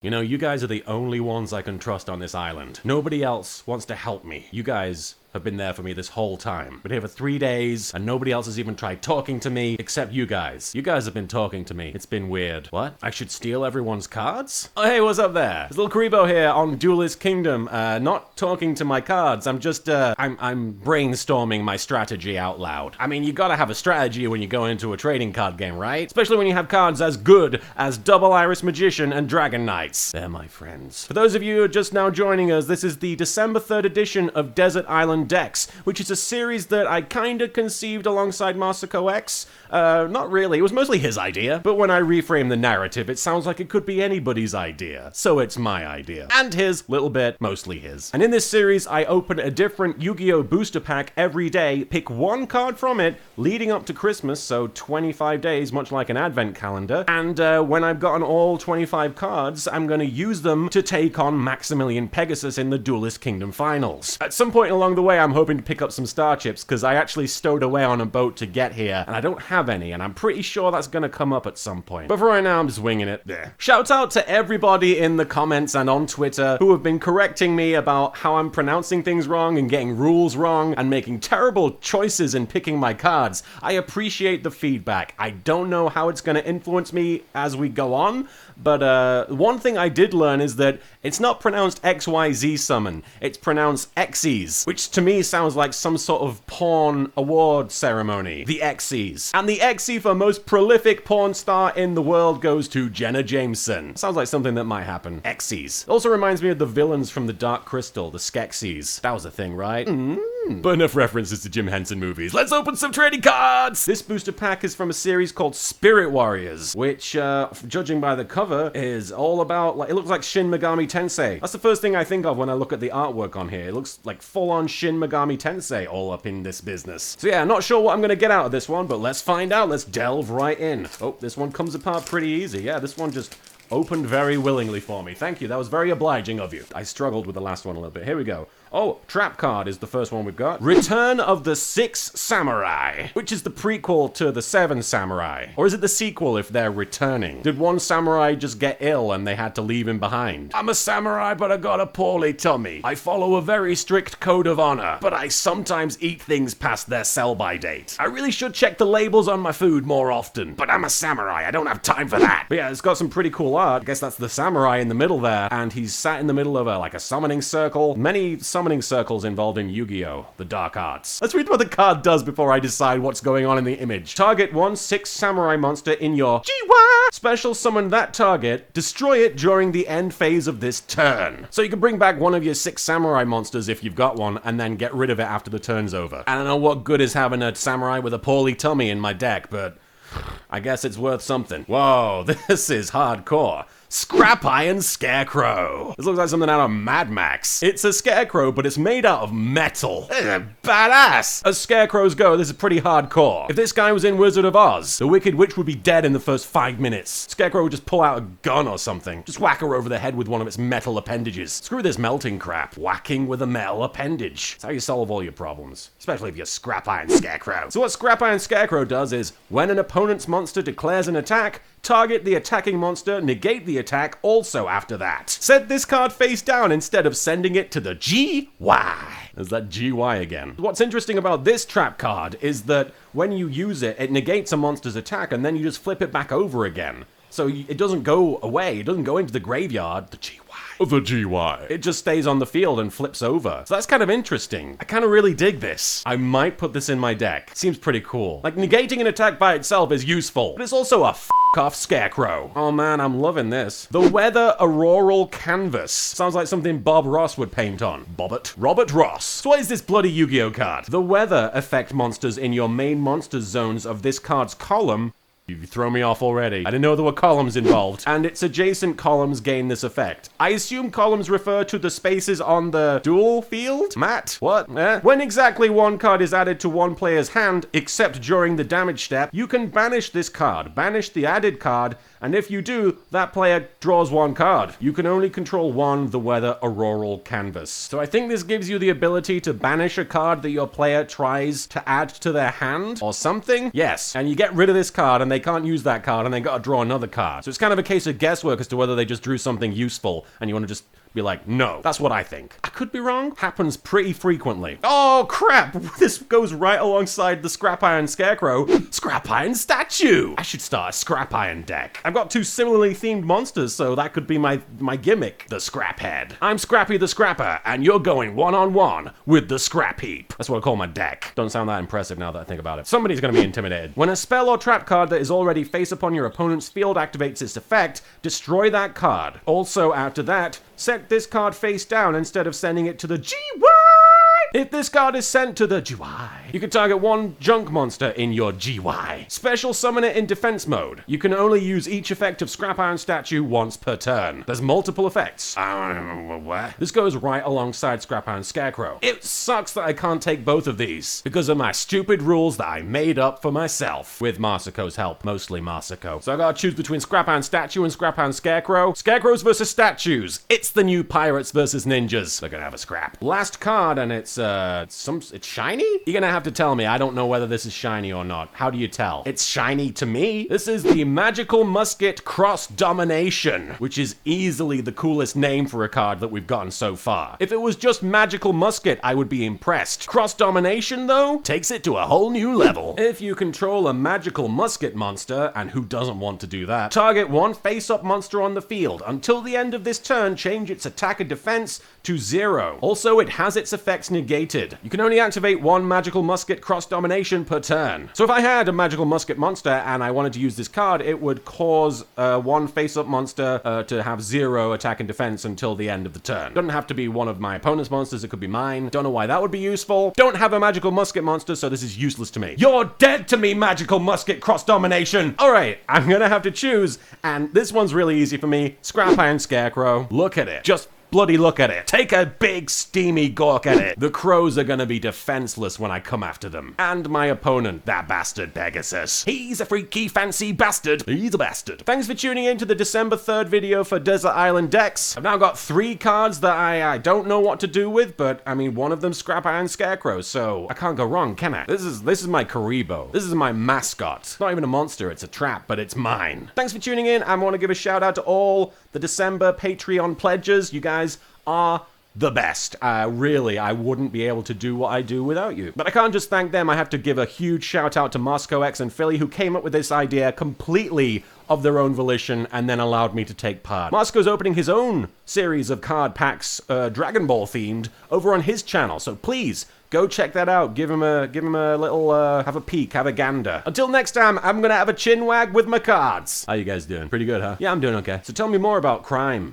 You know, you guys are the only ones I can trust on this island. Nobody else wants to help me. You guys have been there for me this whole time. Been here for 3 days, and nobody else has even tried talking to me, except you guys. You guys have been talking to me. It's been weird. What? I should steal everyone's cards? Oh, hey, what's up there? It's LittleKuriboh here on Duelist Kingdom. Not talking to my cards. I'm just, I'm brainstorming my strategy out loud. I mean, you gotta have a strategy when you go into a trading card game, right? Especially when you have cards as good as Double Iris Magician and Dragon Knights. They're my friends. For those of you who are just now joining us, this is the December 3rd edition of Desert Island Decks, which is a series that I kinda conceived alongside MasakoX. Not really, it was mostly his idea, but when I reframe the narrative, it sounds like it could be anybody's idea. So it's my idea. And his, little bit, mostly his. And in this series, I open a different Yu-Gi-Oh! Booster pack every day, pick one card from it, leading up to Christmas, so 25 days, much like an advent calendar, and when I've gotten all 25 cards, I'm gonna use them to take on Maximilian Pegasus in the Duelist Kingdom Finals. At some point along the way, I'm hoping to pick up some star chips, because I actually stowed away on a boat to get here, and I don't have any, and I'm pretty sure that's gonna come up at some point. But for right now, I'm just winging it. There. Shout out to everybody in the comments and on Twitter who have been correcting me about how I'm pronouncing things wrong and getting rules wrong and making terrible choices in picking my cards. I appreciate the feedback. I don't know how it's gonna influence me as we go on, but one thing I did learn is that it's not pronounced XYZ summon, it's pronounced Xyz, which to me sounds like some sort of porn award ceremony. The Xyz. And the Xy for most prolific porn star in the world goes to Jenna Jameson. Sounds like something that might happen. Xyz. Also reminds me of the villains from the Dark Crystal, the Skeksis. That was a thing, right? But enough references to Jim Henson movies. Let's open some trading cards! This booster pack is from a series called Spirit Warriors, which, judging by the cover, is all about, like, it looks like Shin Megami Tensei. That's the first thing I think of when I look at the artwork on here. It looks like full-on Shin Megami Tensei all up in this business. So yeah, not sure what I'm gonna get out of this one, but let's find out. Let's delve right in. Oh, this one comes apart pretty easy. Yeah, this one just opened very willingly for me. Thank you, that was very obliging of you. I struggled with the last one a little bit. Here we go. Oh, trap card is the first one we've got. Return of the Six Samurai, which is the prequel to the Seven Samurai. Or is it the sequel if they're returning? Did one samurai just get ill and they had to leave him behind? I'm a samurai, but I got a poorly tummy. I follow a very strict code of honor, but I sometimes eat things past their sell-by date. I really should check the labels on my food more often, but I'm a samurai, I don't have time for that. But yeah, it's got some pretty cool art. I guess that's the samurai in the middle there, and he's sat in the middle of a summoning circle. Many summoning circles involved in Yu-Gi-Oh! The Dark Arts. Let's read what the card does before I decide what's going on in the image. Target one 6 samurai monster in your Jiwa. Special summon that target, destroy it during the end phase of this turn. So you can bring back one of your 6 samurai monsters if you've got one, and then get rid of it after the turn's over. I don't know what good is having a samurai with a poorly tummy in my deck, but I guess it's worth something. Whoa, this is hardcore. Scrap Iron Scarecrow. This looks like something out of Mad Max. It's a scarecrow, but it's made out of metal. This is badass. As scarecrows go, this is pretty hardcore. If this guy was in Wizard of Oz, the Wicked Witch would be dead in the first 5 minutes. Scarecrow would just pull out a gun or something. Just whack her over the head with one of its metal appendages. Screw this melting crap. Whacking with a metal appendage. It's how you solve all your problems. Especially if you're Scrap Iron Scarecrow. So what Scrap Iron Scarecrow does is, when an opponent's monster declares an attack, target the attacking monster, negate the attack also after that. Set this card face down instead of sending it to the GY. There's that GY again. What's interesting about this trap card is that when you use it, it negates a monster's attack and then you just flip it back over again. So it doesn't go away, it doesn't go into the graveyard, the GY. The GY. It just stays on the field and flips over. So that's kind of interesting. I kind of really dig this. I might put this in my deck. Seems pretty cool. Like, negating an attack by itself is useful, but it's also a off Scarecrow. Oh man, I'm loving this. The Weather Auroral Canvas. Sounds like something Bob Ross would paint on. Robert Ross. So what is this bloody Yu-Gi-Oh card? The weather affect monsters in your main monsters zones of this card's column. You throw me off already. I didn't know there were columns involved. And its adjacent columns gain this effect. I assume columns refer to the spaces on the duel field? Matt? What? When exactly one card is added to one player's hand, except during the damage step, you can banish this card. Banish the added card and if you do, that player draws one card. You can only control one the weather Auroral Canvas. So I think this gives you the ability to banish a card that your player tries to add to their hand or something. Yes, and you get rid of this card and they can't use that card and they gotta draw another card. So it's kind of a case of guesswork as to whether they just drew something useful and you want to just be like, no. That's what I think. I could be wrong. Happens pretty frequently. Oh, crap! This goes right alongside the Scrap Iron Scarecrow. Scrap Iron Statue! I should start a Scrap Iron deck. I've got two similarly themed monsters, so that could be my gimmick. The Scrap Head. I'm Scrappy the Scrapper, and you're going one-on-one with the Scrap Heap. That's what I call my deck. Don't sound that impressive now that I think about it. Somebody's gonna be intimidated. When a spell or trap card that is already face upon your opponent's field activates its effect, destroy that card. Also, after that, set this card face down instead of sending it to the GY. If this card is sent to the GY, you can target one junk monster in your GY. Special summon it in defense mode. You can only use each effect of Scrap Iron Statue once per turn. There's multiple effects. What? This goes right alongside Scrap Iron Scarecrow. It sucks that I can't take both of these because of my stupid rules that I made up for myself. With Masako's help, mostly Masako. So I gotta choose between Scrap Iron Statue and Scrap Iron Scarecrow. Scarecrows versus statues. It's the new pirates versus ninjas. They're gonna have a scrap. Last card, and it's shiny? You're gonna have to tell me. I don't know whether this is shiny or not. How do you tell? It's shiny to me. This is the Magical Musket Cross Domination, which is easily the coolest name for a card that we've gotten so far. If it was just Magical Musket, I would be impressed. Cross Domination, though, takes it to a whole new level. If you control a Magical Musket monster, and who doesn't want to do that, target one face-up monster on the field. Until the end of this turn, change its attack and defense to 0. Also, it has its effects negated. You can only activate one Magical Musket Cross Domination per turn. So if I had a Magical Musket monster and I wanted to use this card, it would cause one face-up monster to have 0 attack and defense until the end of the turn. Doesn't have to be one of my opponent's monsters, it could be mine. Don't know why that would be useful. Don't have a Magical Musket monster, so this is useless to me. You're dead to me, Magical Musket Cross Domination! Alright, I'm gonna have to choose, and this one's really easy for me. Scrap Iron Scarecrow. Look at it. Just bloody look at it. Take a big steamy gawk at it. The crows are gonna be defenseless when I come after them. And my opponent, that bastard Pegasus. He's a freaky fancy bastard. He's a bastard. Thanks for tuning in to the December 3rd video for Desert Island decks. I've now got 3 cards that I don't know what to do with, but I mean one of them's Scrap Iron Scarecrow, so I can't go wrong, can I? This is my Kuriboh. This is my mascot. It's not even a monster, it's a trap, but it's mine. Thanks for tuning in. I want to give a shout out to all the December Patreon pledges. You guys are the best. Really, I wouldn't be able to do what I do without you. But I can't just thank them. I have to give a huge shout out to MasakoX and Philly, who came up with this idea completely of their own volition and then allowed me to take part. Masako's opening his own series of card packs, Dragon Ball themed, over on his channel. So please go check that out. Give him a little, have a peek, have a gander. Until next time, I'm gonna have a chin wag with my cards. How you guys doing? Pretty good, huh? Yeah, I'm doing okay. So tell me more about crime.